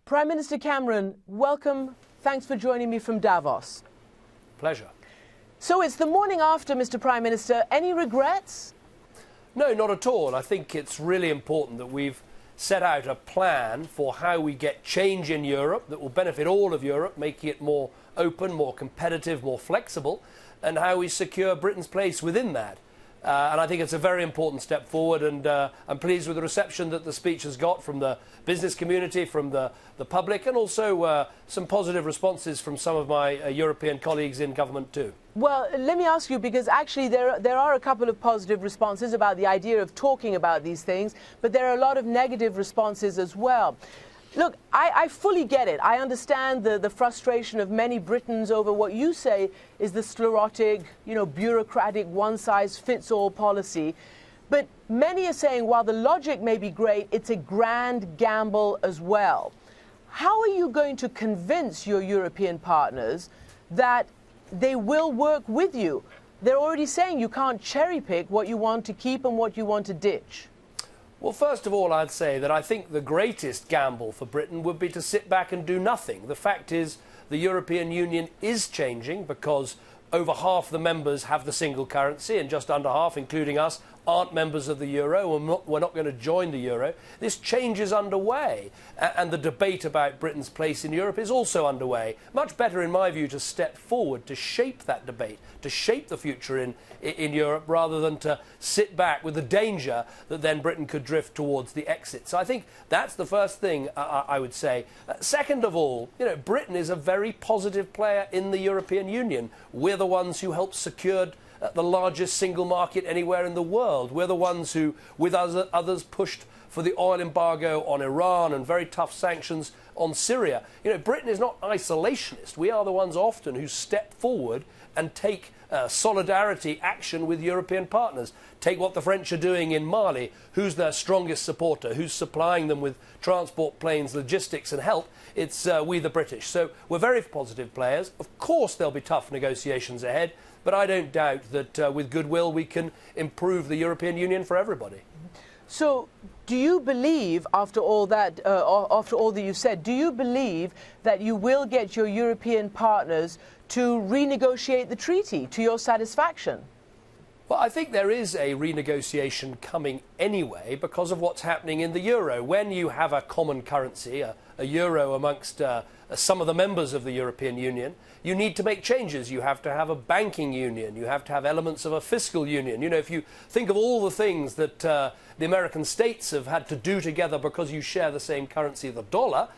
Prime Minister Cameron, welcome. Thanks for joining me from Davos. Pleasure. So it's the morning after, Mr. Prime Minister. Any regrets? No, not at all. I think it's really important that we've set out a plan for how we get change in Europe that will benefit all of Europe, making it more open, more competitive, more flexible, and how we secure Britain's place within that. And I think it's a very important step forward, and I'm pleased with the reception that the speech has got from the business community, from the public, and also some positive responses from some of my European colleagues in government too. Well, let me ask you, because actually there are a couple of positive responses about the idea of talking about these things, but there are a lot of negative responses as well. Look, I fully get it. I understand the frustration of many Britons over what you say is the sclerotic, bureaucratic, one-size-fits-all policy. But many are saying, while the logic may be great, it's a grand gamble as well. How are you going to convince your European partners that they will work with you? They're already saying you can't cherry-pick what you want to keep and what you want to ditch. Well, first of all, I'd say that I think the greatest gamble for Britain would be to sit back and do nothing. The fact is the European Union is changing because over half the members have the single currency and just under half, including us, aren't members of the euro, and we're not going to join the euro. This change is underway, and the debate about Britain's place in Europe is also underway. Much better, in my view, to step forward, to shape that debate, to shape the future in Europe, rather than to sit back with the danger that then Britain could drift towards the exit. So I think that's the first thing I would say. Second of all, Britain is a very positive player in the European Union. We're the ones who helped secure the largest single market anywhere in the world. We're the ones who, with others, pushed for the oil embargo on Iran and very tough sanctions on Syria. Britain is not isolationist. We are the ones often who step forward and take solidarity action with European partners. Take what the French are doing in Mali. Who's their strongest supporter? Who's supplying them with transport planes, logistics and help? It's we the British. So we're very positive players. Of course there'll be tough negotiations ahead, but I don't doubt that with goodwill we can improve the European Union for everybody. So do you believe, after all that you said, do you believe that you will get your European partners to renegotiate the treaty to your satisfaction? Well, I think there is a renegotiation coming anyway because of what's happening in the euro. When you have a common currency, a euro amongst some of the members of the European Union, you need to make changes. You have to have a banking union. You have to have elements of a fiscal union. If you think of all the things that the American states have had to do together because you share the same currency, the dollar,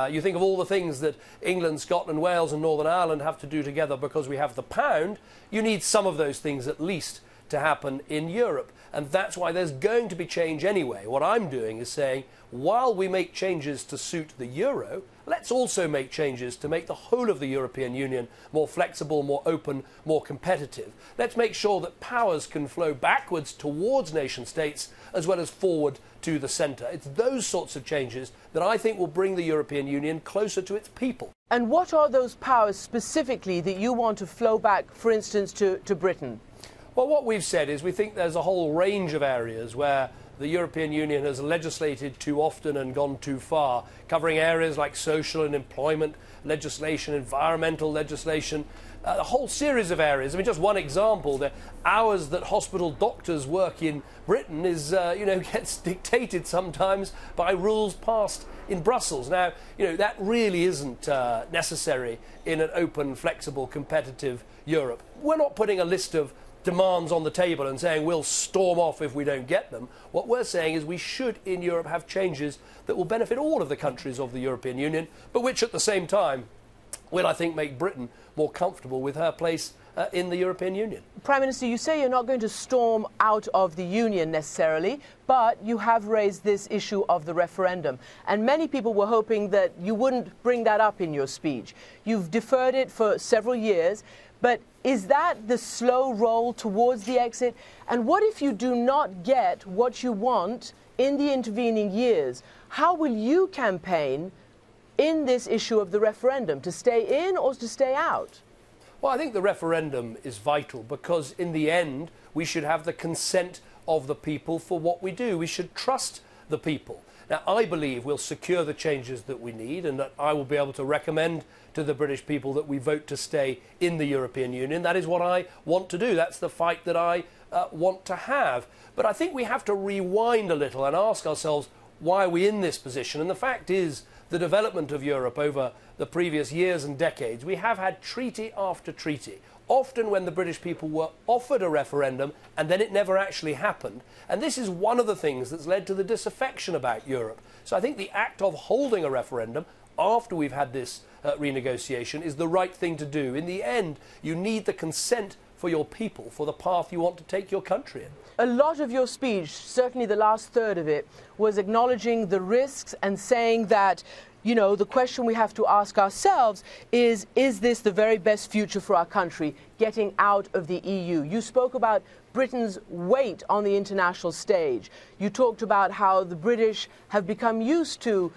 you think of all the things that England, Scotland, Wales and Northern Ireland have to do together because we have the pound, you need some of those things at least to happen in Europe. And that's why there's going to be change anyway. What I'm doing is saying, while we make changes to suit the euro, let's also make changes to make the whole of the European Union more flexible, more open, more competitive. Let's make sure that powers can flow backwards towards nation states as well as forward to the centre. It's those sorts of changes that I think will bring the European Union closer to its people. And what are those powers specifically that you want to flow back, for instance, to Britain? Well, what we've said is we think there's a whole range of areas where the European Union has legislated too often and gone too far, covering areas like social and employment legislation, environmental legislation, a whole series of areas. I mean, just one example, the hours that hospital doctors work in Britain is, gets dictated sometimes by rules passed in Brussels. Now, that really isn't necessary in an open, flexible, competitive Europe. We're not putting a list of demands on the table and saying we'll storm off if we don't get them. What we're saying is we should in Europe have changes that will benefit all of the countries of the European Union, but which at the same time will, I think, make Britain more comfortable with her place in the European Union. Prime Minister, you say you're not going to storm out of the Union necessarily, but you have raised this issue of the referendum. And many people were hoping that you wouldn't bring that up in your speech. You've deferred it for several years, but is that the slow roll towards the exit? And what if you do not get what you want in the intervening years? How will you campaign in this issue of the referendum, to stay in or to stay out? Well, I think the referendum is vital because in the end we should have the consent of the people for what we do. We should trust the people. Now, I believe we'll secure the changes that we need, and that I will be able to recommend to the British people that we vote to stay in the European Union. That is what I want to do. That's the fight that I want to have. But I think we have to rewind a little and ask ourselves, why are we in this position? And the fact is, the development of Europe over the previous years and decades, we have had treaty after treaty, often when the British people were offered a referendum and then it never actually happened. And this is one of the things that's led to the disaffection about Europe. So I think the act of holding a referendum after we've had this renegotiation is the right thing to do. In the end, you need the consent for your people, for the path you want to take your country in. A lot of your speech, certainly the last third of it, was acknowledging the risks and saying that, you know, the question we have to ask ourselves is this the very best future for our country, getting out of the EU? You spoke about Britain's weight on the international stage. You talked about how the British have become used to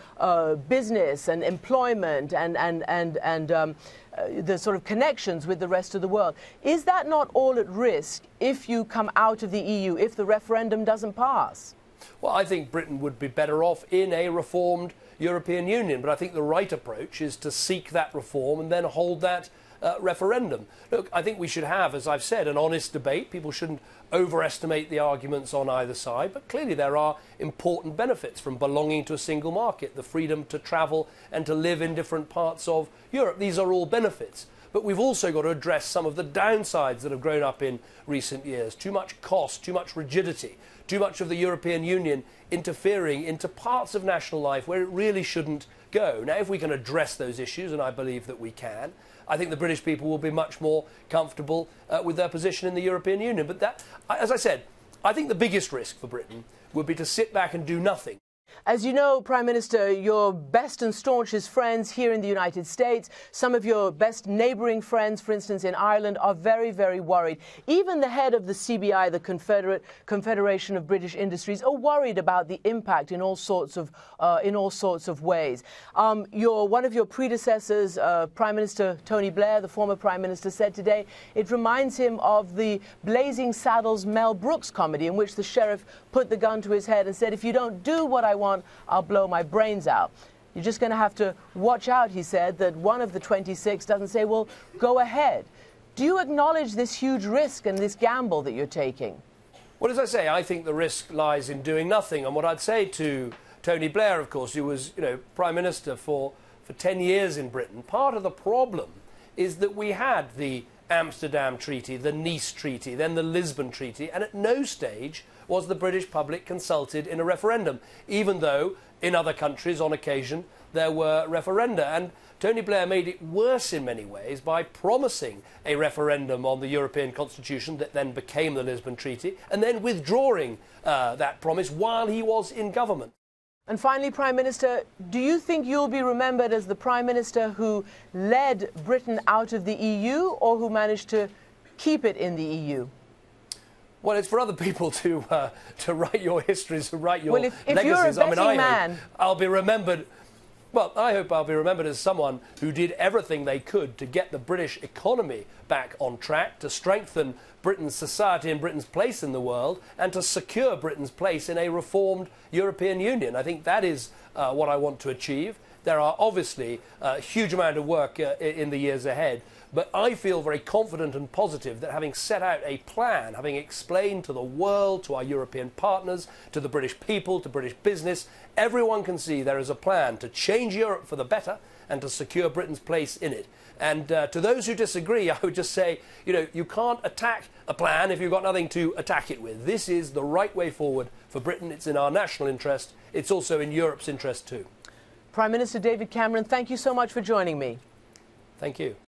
business and employment and the sort of connections with the rest of the world. Is that not all at risk if you come out of the EU, if the referendum doesn't pass? Well, I think Britain would be better off in a reformed European Union, but I think the right approach is to seek that reform and then hold that referendum. Look, I think we should have, as I've said, an honest debate. People shouldn't overestimate the arguments on either side, but clearly there are important benefits from belonging to a single market, the freedom to travel and to live in different parts of Europe. These are all benefits. But we've also got to address some of the downsides that have grown up in recent years. Too much cost, too much rigidity, too much of the European Union interfering into parts of national life where it really shouldn't go. Now, if we can address those issues, and I believe that we can, I think the British people will be much more comfortable with their position in the European Union. But that, as I said, I think the biggest risk for Britain would be to sit back and do nothing. As you know, Prime Minister, your best and staunchest friends here in the United States, some of your best neighbouring friends, for instance, in Ireland, are very, very worried. Even the head of the CBI, the Confederation of British Industries, are worried about the impact in all sorts of ways. One of your predecessors, Prime Minister Tony Blair, the former Prime Minister, said today it reminds him of the Blazing Saddles Mel Brooks comedy in which the sheriff put the gun to his head and said, if you don't do what I want, I'll blow my brains out. You're just going to have to watch out, he said, that one of the 26 doesn't say, well, go ahead. Do you acknowledge this huge risk and this gamble that you're taking? Well, as I say, I think the risk lies in doing nothing. And what I'd say to Tony Blair, of course, who was, Prime Minister for 10 years in Britain, part of the problem is that we had the Amsterdam Treaty, the Nice Treaty, then the Lisbon Treaty, and at no stage was the British public consulted in a referendum, even though in other countries on occasion there were referenda. And Tony Blair made it worse in many ways by promising a referendum on the European Constitution that then became the Lisbon Treaty, and then withdrawing that promise while he was in government. And finally, Prime Minister, do you think you'll be remembered as the Prime Minister who led Britain out of the EU or who managed to keep it in the EU? Well, it's for other people to write your histories, to write your legacies. If you're a betting man, I'll be remembered. Well, I hope I'll be remembered as someone who did everything they could to get the British economy back on track, to strengthen Britain's society and Britain's place in the world, and to secure Britain's place in a reformed European Union. I think that is what I want to achieve. There are obviously a huge amount of work in the years ahead, but I feel very confident and positive that having set out a plan, having explained to the world, to our European partners, to the British people, to British business, everyone can see there is a plan to change Europe for the better and to secure Britain's place in it. And to those who disagree, I would just say, you can't attack a plan if you've got nothing to attack it with. This is the right way forward for Britain. It's in our national interest. It's also in Europe's interest too. Prime Minister David Cameron, thank you so much for joining me. Thank you.